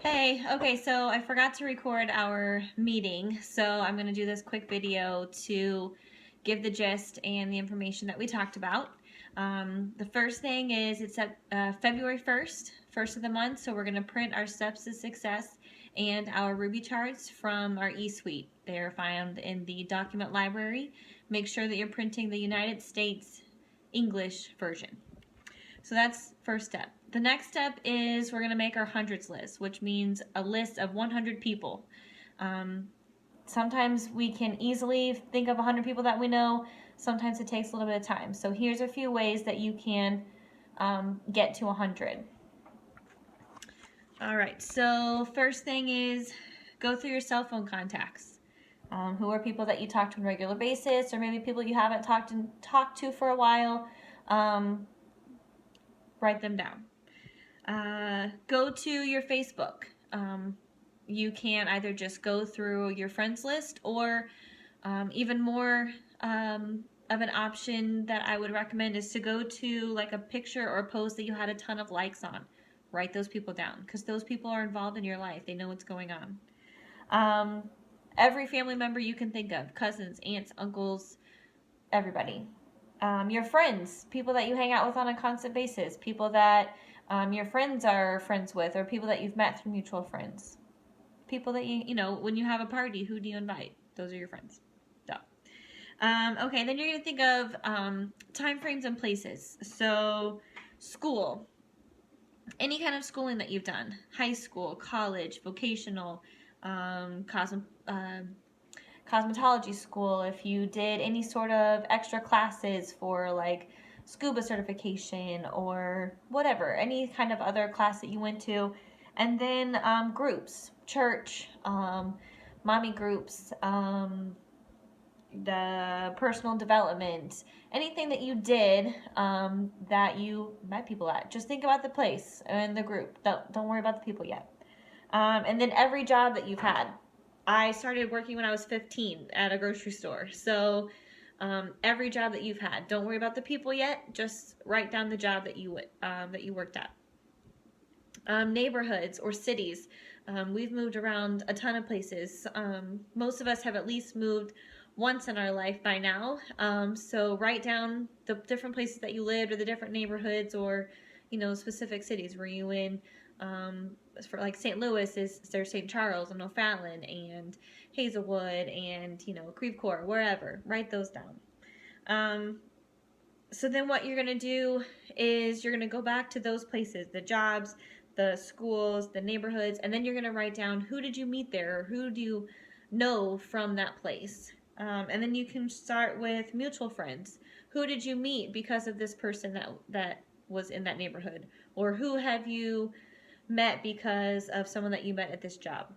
Hey, okay, so I forgot to record our meeting, so I'm going to do this quick video to give the gist and the information that we talked about. The first thing is it's at February 1st, first of the month, so we're going to print our steps to success and our Ruby charts from our eSuite. They are found in the document library. Make sure that you're printing the United States English version. So that's first step. The next step is we're going to make our hundreds list, which means a list of 100 people. Sometimes we can easily think of 100 people that we know. Sometimes it takes a little bit of time. So here's a few ways that you can get to 100. All right, so first thing is go through your cell phone contacts. Who are people that you talk to on a regular basis, or maybe people you haven't talked to for a while. Write them down. Go to your Facebook. You can either just go through your friends list, or even more of an option that I would recommend is to go to like a picture or a post that you had a ton of likes on. Write those people down, because those people are involved in your life. They know what's going on. Every family member you can think of, cousins, aunts, uncles, everybody. Your friends, people that you hang out with on a constant basis, people that your friends are friends with, or people that you've met through mutual friends. People that you know, when you have a party, who do you invite? Those are your friends. Duh. Okay, then you're going to think of time frames and places. So, school. Any kind of schooling that you've done. High school, college, vocational, cosmetology school, if you did any sort of extra classes for like scuba certification or whatever, any kind of other class that you went to. And then groups, church, mommy groups, the personal development, anything that you did that you met people at. Just think about the place and the group. Don't worry about the people yet. And then every job that you've had. I started working when I was 15 at a grocery store. So every job that you've had, don't worry about the people yet. Just write down the job that you worked at. Neighborhoods or cities. We've moved around a ton of places. Most of us have at least moved once in our life by now. So write down the different places that you lived, or the different neighborhoods, or specific cities. Were you in for like St. Louis, there's St. Charles and O'Fallon and Hazelwood and Creve Coeur, wherever. Write those down. So then what you're going to do is you're going to go back to those places, the jobs, the schools, the neighborhoods, and then you're going to write down who did you meet there, or who do you know from that place. And then you can start with mutual friends. Who did you meet because of this person that was in that neighborhood? Or who have you met because of someone that you met at this job?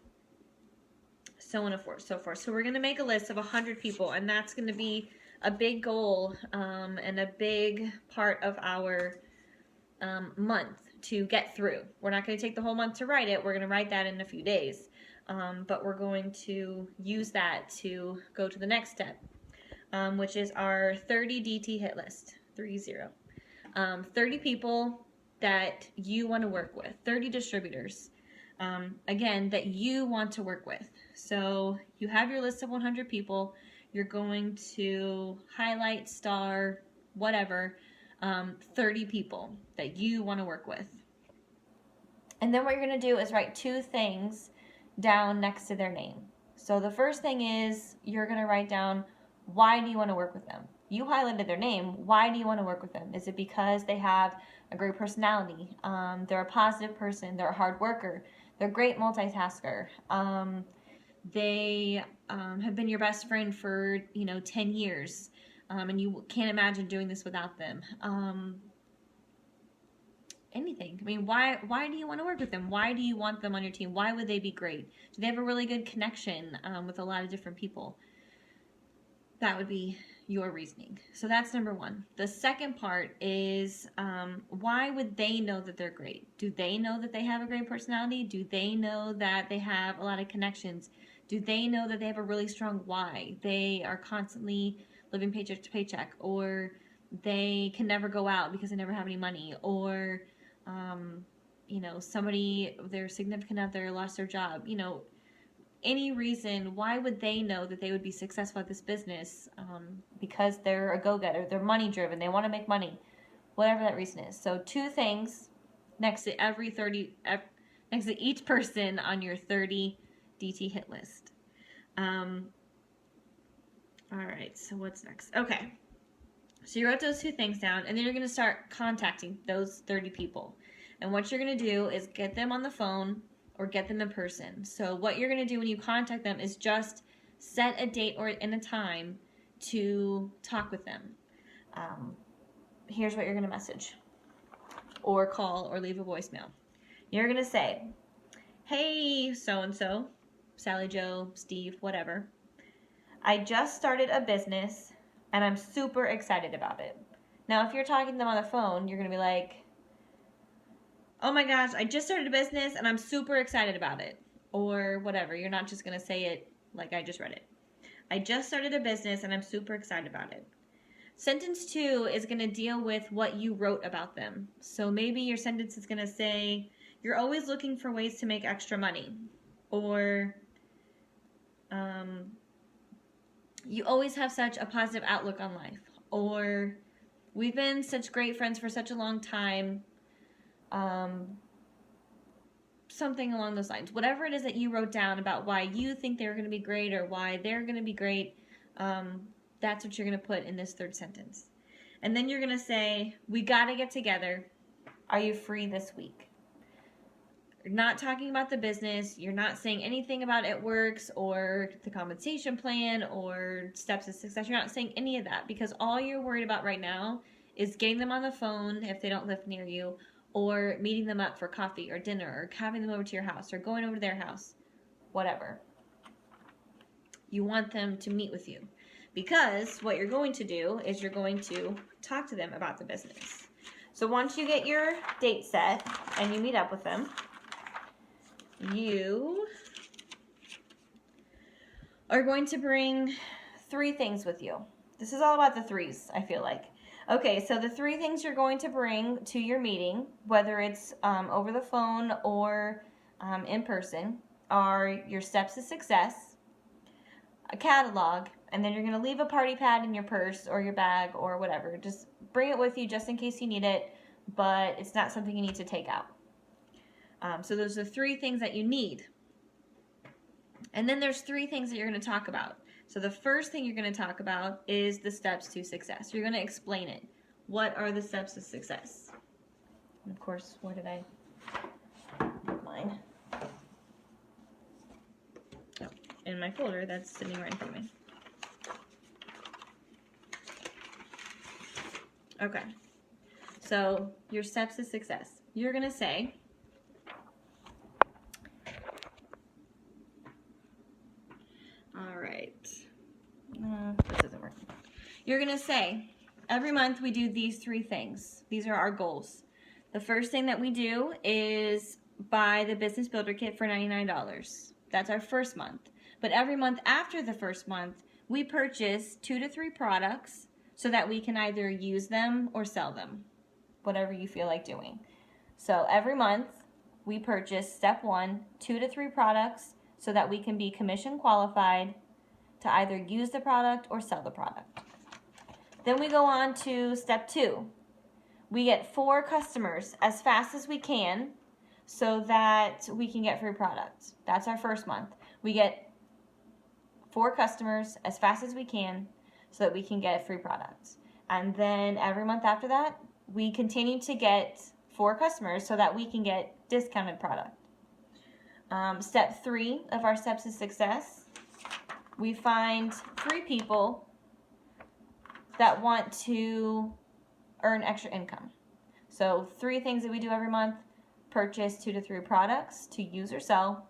So on and so forth. So we're going to make a list of 100 people, and that's going to be a big goal and a big part of our month to get through. We're not going to take the whole month to write it. We're going to write that in a few days. But we're going to use that to go to the next step, which is our 30 DT hit list, 30. 30 people that you want to work with, 30 distributors, again, that you want to work with. So you have your list of 100 people. You're going to highlight, star, whatever, 30 people that you want to work with. And then what you're going to do is write two things down next to their name. So the first thing is you're going to write down, why do you want to work with them? You highlighted their name. Why do you want to work with them? Is it because they have a great personality? They're a positive person. They're a hard worker. They're a great multitasker. They have been your best friend for 10 years, and you can't imagine doing this without them. Anything. I mean, why do you want to work with them? Why do you want them on your team? Why would they be great? Do they have a really good connection with a lot of different people? That would be your reasoning. So that's number one. The second part is why would they know that they're great? Do they know that they have a great personality? Do they know that they have a lot of connections? Do they know that they have a really strong why? They are constantly living paycheck to paycheck, or they can never go out because they never have any money, or you know, somebody, their significant other lost their job, you know, any reason, why would they know that they would be successful at this business? Because they're a go-getter, they're money driven, they want to make money, whatever that reason is. So 2 things next to next to each person on your 30 DT hit list. All right, so what's next? Okay, so you wrote those 2 things down, and then you're going to start contacting those 30 people. And what you're going to do is get them on the phone or get them in person. So what you're going to do when you contact them is just set a date or in a time to talk with them. Here's what you're going to message or call or leave a voicemail. You're going to say, hey, so-and-so, Sally, Joe, Steve, whatever. I just started a business and I'm super excited about it. Now, if you're talking to them on the phone, you're going to be like, oh my gosh, I just started a business and I'm super excited about it. Or whatever. You're not just going to say it like I just read it. I just started a business and I'm super excited about it. Sentence 2 is going to deal with what you wrote about them. So maybe your sentence is going to say, you're always looking for ways to make extra money. Or you always have such a positive outlook on life. Or we've been such great friends for such a long time. Something along those lines. Whatever it is that you wrote down about why you think they're going to be great or why they're going to be great, that's what you're going to put in this 3rd sentence. And then you're going to say, we got to get together. Are you free this week? You're not talking about the business. You're not saying anything about it works or the compensation plan or steps to success. You're not saying any of that because all you're worried about right now is getting them on the phone if they don't live near you, or meeting them up for coffee or dinner, or having them over to your house, or going over to their house, whatever. You want them to meet with you. Because what you're going to do is you're going to talk to them about the business. So once you get your date set and you meet up with them, you are going to bring 3 things with you. This is all about the 3s, I feel like. Okay, so the 3 things you're going to bring to your meeting, whether it's over the phone or in person, are your steps to success, a catalog, and then you're going to leave a party pad in your purse or your bag or whatever. Just bring it with you just in case you need it, but it's not something you need to take out. So those are 3 things that you need. And then there's 3 things that you're going to talk about. So the first thing you're going to talk about is the steps to success. You're going to explain it. What are the steps to success? And of course, where did I put mine? Oh, in my folder that's sitting right in front of me. Okay. So your steps to success. You're going to say, all right. This isn't working. You're going to say, every month we do these 3 things. These are our goals. The first thing that we do is buy the Business Builder Kit for $99. That's our first month. But every month after the first month, we purchase 2 to 3 products so that we can either use them or sell them, whatever you feel like doing. So every month we purchase step 1, 2 to 3 products so that we can be commission qualified to either use the product or sell the product. Then we go on to step 2. We get 4 customers as fast as we can so that we can get free products. That's our first month. We get 4 customers as fast as we can so that we can get free products. And then every month after that, we continue to get 4 customers so that we can get discounted product. Step 3 of our steps to success, we find 3 people that want to earn extra income. So 3 things that we do every month: purchase 2 to 3 products to use or sell,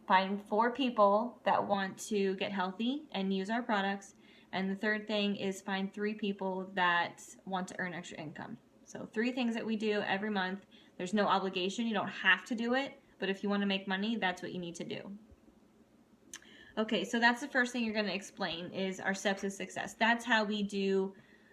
find 4 people that want to get healthy and use our products, and the third thing is find 3 people that want to earn extra income. So 3 things that we do every month. There's no obligation. You don't have to do it, but if you want to make money, that's what you need to do. Okay, so that's the first thing you're going to explain is our steps to success. That's how we do,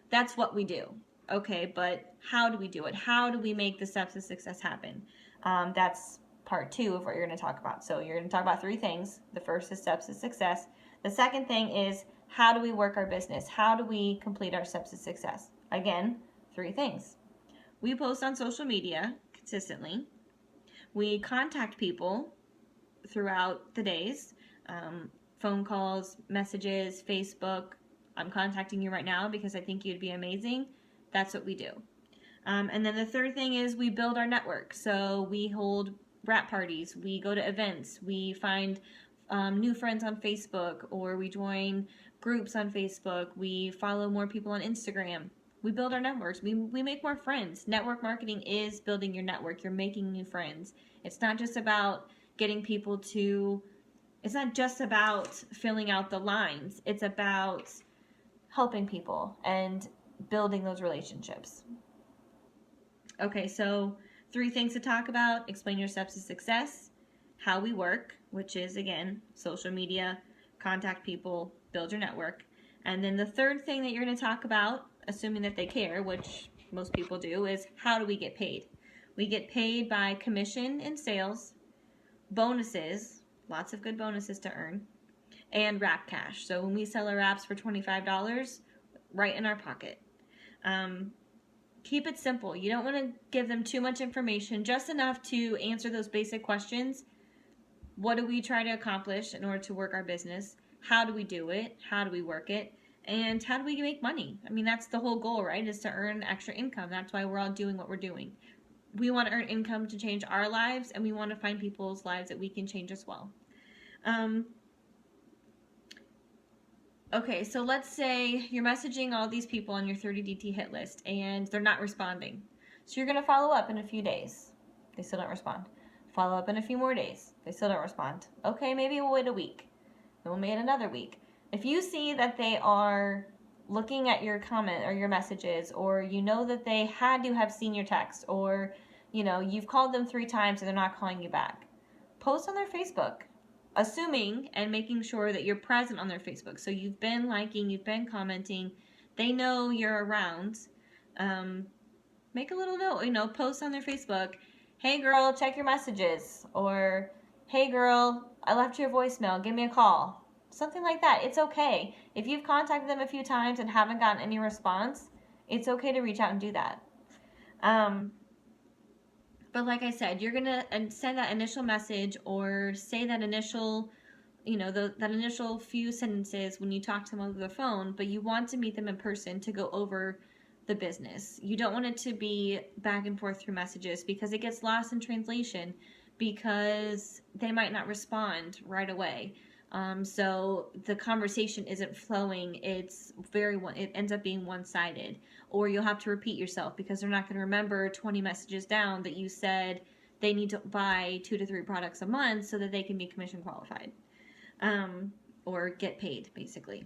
that's what we do. Okay, but how do we do it? How do we make the steps to success happen? That's part 2 of what you're going to talk about. So you're going to talk about 3 things. The first is steps to success. The second thing is, how do we work our business? How do we complete our steps to success? Again, 3 things. We post on social media consistently. We contact people throughout the days, phone calls, messages, Facebook. I'm contacting you right now because I think you'd be amazing. That's what we do. And then the third thing is we build our network. So we hold wrap parties, we go to events, we find new friends on Facebook, or we join groups on Facebook, we follow more people on Instagram. We build our networks. We make more friends. Network marketing is building your network. You're making new friends. It's not just about getting people to, it's not just about filling out the lines. It's about helping people and building those relationships. Okay, so 3 things to talk about. Explain your steps to success, how we work, which is, again, social media, contact people, build your network. And then the third thing that you're going to talk about, assuming that they care, which most people do, is how do we get paid? We get paid by commission and sales, bonuses, lots of good bonuses to earn, and wrap cash. So when we sell our wraps for $25, right in our pocket. Keep it simple. You don't want to give them too much information, just enough to answer those basic questions. What do we try to accomplish in order to work our business? How do we do it? How do we work it? And how do we make money? I mean, that's the whole goal, right? Is to earn extra income. That's why we're all doing what we're doing. We want to earn income to change our lives, and we want to find people's lives that we can change as well. Okay, so let's say you're messaging all these people on your 30 DT hit list, and they're not responding. So you're going to follow up in a few days. They still don't respond. Follow up in a few more days. They still don't respond. Okay, maybe we'll wait a week. Then we'll wait another week. If you see that they are looking at your comment or your messages, or you know that they had to have seen your text, or you've called them 3 times and they're not calling you back, post on their Facebook, assuming and making sure that you're present on their Facebook. So you've been liking, you've been commenting, they know you're around. Make a little note, post on their Facebook, hey girl, check your messages, or hey girl, I left you a voicemail, give me a call. Something like that. It's okay. If you've contacted them a few times and haven't gotten any response, it's okay to reach out and do that. But like I said, you're going to send that initial message or say that initial, that initial few sentences when you talk to them over the phone, but you want to meet them in person to go over the business. You don't want it to be back and forth through messages, because it gets lost in translation, because they might not respond right away. So the conversation isn't flowing. It ends up being one-sided, or you'll have to repeat yourself because they're not going to remember 20 messages down that you said they need to buy 2 to 3 products a month so that they can be commission qualified, or get paid, basically.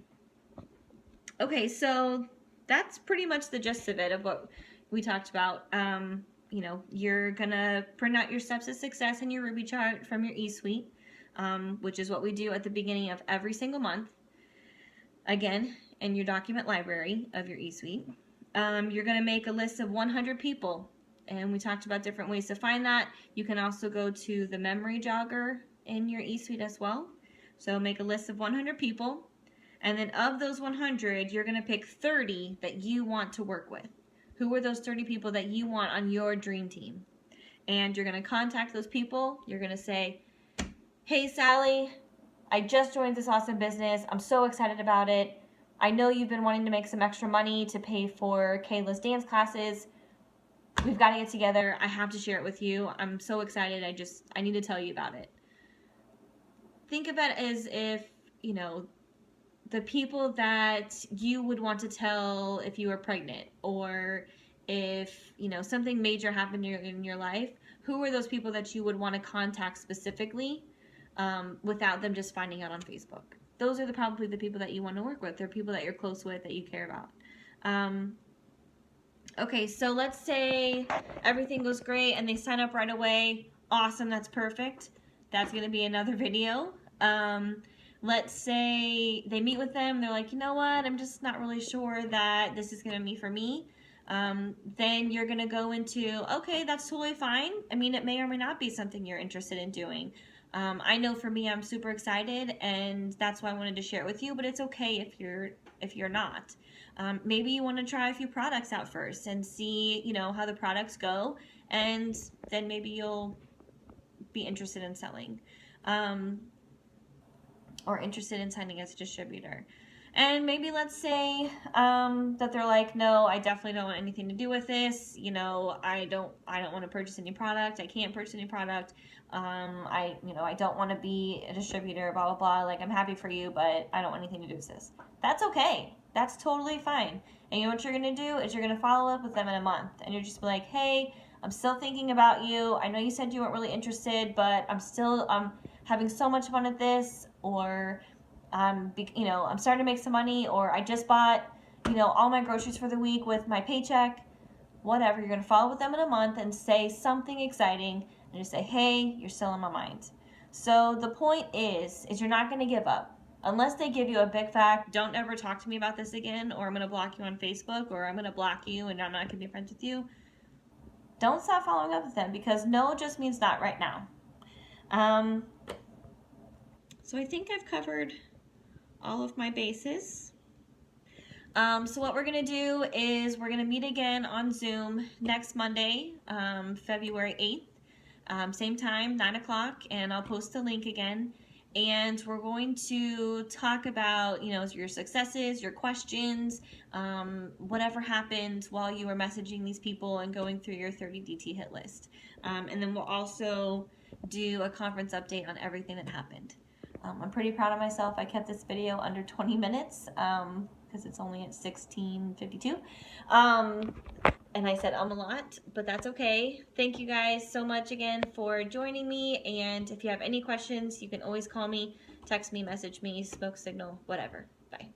Okay, so that's pretty much the gist of it, of what we talked about. You're gonna print out your steps of success in your Ruby chart from your eSuite. Which is what we do at the beginning of every single month. Again, in your document library of your eSuite. You're going to make a list of 100 people, and we talked about different ways to find that. You can also go to the memory jogger in your eSuite as well. So make a list of 100 people, and then of those 100, you're going to pick 30 that you want to work with. Who are those 30 people that you want on your dream team? And you're going to contact those people. You're going to say, hey Sally, I just joined this awesome business. I'm so excited about it. I know you've been wanting to make some extra money to pay for Kayla's dance classes. We've got to get together. I have to share it with you. I'm so excited. I need to tell you about it. Think of it as if, the people that you would want to tell if you were pregnant, or if, something major happened in your life. Who are those people that you would want to contact specifically? Without them just finding out on Facebook. Those are probably the people that you want to work with. They're people that you're close with, that you care about. Okay, so let's say everything goes great and they sign up right away. Awesome, that's perfect. That's going to be another video. Let's say they meet with them. They're like, you know what? I'm just not really sure that this is going to be for me. then you're going to go into, okay, that's totally fine. I mean, it may or may not be something you're interested in doing. I know for me, I'm super excited, and that's why I wanted to share it with you, but it's okay if you're not. Maybe you want to try a few products out first and see, you know, how the products go, and then maybe you'll be interested in selling, or interested in signing as a distributor. And maybe let's say that they're like, no, I definitely don't want anything to do with this. You know, I don't want to purchase any product. I can't purchase any product. I don't want to be a distributor, blah, blah, blah. Like, I'm happy for you, but I don't want anything to do with this. That's okay. That's totally fine. And you know what you're going to do is you're going to follow up with them in a month. And you're just be like, hey, I'm still thinking about you. I know you said you weren't really interested, but I'm still having so much fun at this. Or I'm starting to make some money, or I just bought, all my groceries for the week with my paycheck, whatever. You're going to follow with them in a month and say something exciting and just say, hey, you're still on my mind. So the point is you're not going to give up. Unless they give you a big fact, don't ever talk to me about this again, or I'm going to block you on Facebook, or I'm going to block you and I'm not going to be friends with you. Don't stop following up with them, because no just means not right now. So I think I've covered all of my bases. So what we're going to do is we're going to meet again on Zoom next Monday, February 8th, same time, 9 o'clock, and I'll post the link again. And we're going to talk about, your successes, your questions, whatever happened while you were messaging these people and going through your 30 DT hit list. And then we'll also do a conference update on everything that happened. I'm pretty proud of myself. I kept this video under 20 minutes because it's only at 16:52. And I said a lot, but that's okay. Thank you guys so much again for joining me. And if you have any questions, you can always call me, text me, message me, smoke signal, whatever. Bye.